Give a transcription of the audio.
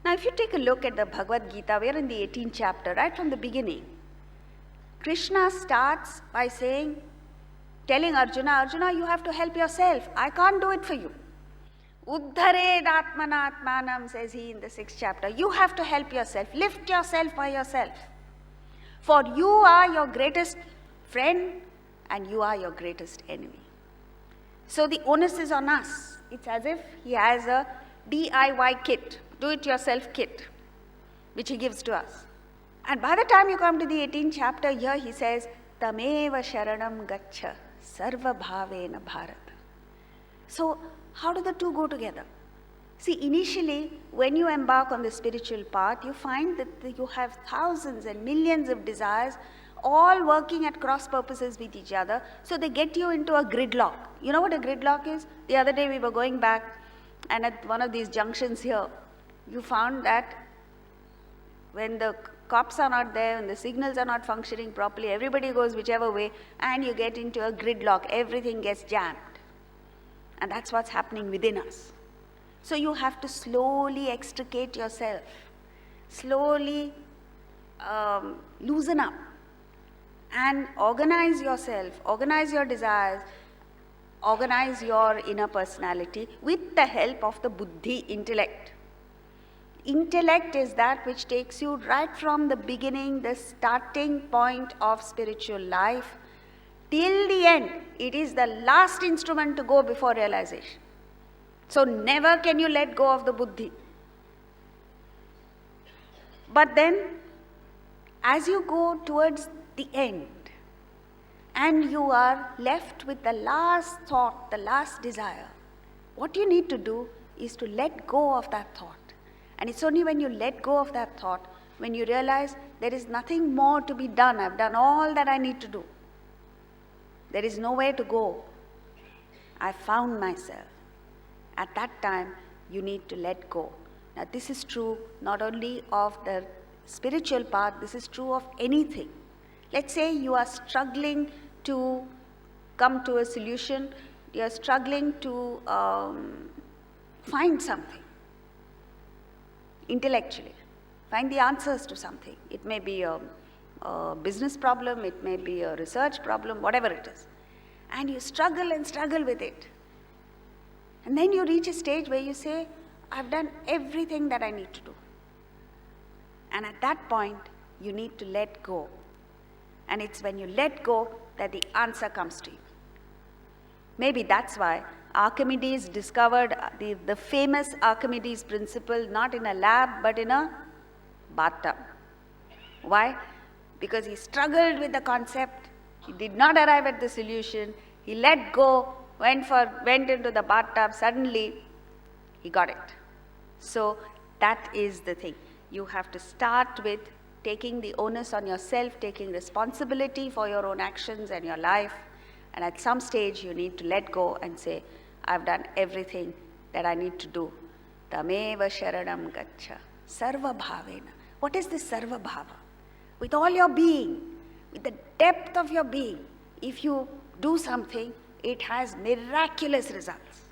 Now, if you take a look at the Bhagavad Gita, we are in the 18th chapter, right from the beginning. Krishna starts by telling Arjuna, Arjuna, you have to help yourself. I can't do it for you. Uddhared atmanatmanam, says he in the 6th chapter. You have to help yourself. Lift yourself by yourself. For you are your greatest friend and you are your greatest enemy. So the onus is on us. It's as if he has a DIY kit, do-it-yourself kit, which he gives to us. And by the time you come to the 18th chapter, here he says, Tameva sharanam gaccha sarva bhavena bharat. So, how do the two go together? See, initially, when you embark on the spiritual path, you find that you have thousands and millions of desires, all working at cross purposes with each other, so they get you into a gridlock. You know what a gridlock is? The other day we were going back, and at one of these junctions here, you found that when the cops are not there, when the signals are not functioning properly, everybody goes whichever way, and you get into a gridlock. Everything gets jammed. And that's what's happening within us. So you have to slowly extricate yourself, slowly loosen up, and organize yourself, organize your desires, organize your inner personality with the help of the buddhi, intellect. Intellect is that which takes you right from the beginning, the starting point of spiritual life, till the end. It is the last instrument to go before realization. So never can you let go of the buddhi. But then, as you go towards the end, and you are left with the last thought, the last desire, what you need to do is to let go of that thought. And it's only when you let go of that thought, when you realize there is nothing more to be done, I've done all that I need to do. There is nowhere to go. I found myself. At that time, you need to let go. Now, this is true not only of the spiritual path, this is true of anything. Let's say you are struggling to come to a solution, you are struggling to find something intellectually, find the answers to something. It may be a business problem, it may be a research problem, whatever it is. And you struggle and struggle with it. And then you reach a stage where you say, I've done everything that I need to do. And at that point, you need to let go. And it's when you let go that the answer comes to you. Maybe that's why Archimedes discovered the famous Archimedes principle not in a lab but in a bathtub. Why? Because he struggled with the concept, he did not arrive at the solution, he let go, went into the bathtub, suddenly he got it. So that is the thing. You have to start with taking the onus on yourself, taking responsibility for your own actions and your life. And at some stage you need to let go and say, I've done everything that I need to do. Tameva sharanam gaccha sarva bhavena. What is this sarva bhava? With all your being, with the depth of your being, if you do something, it has miraculous results.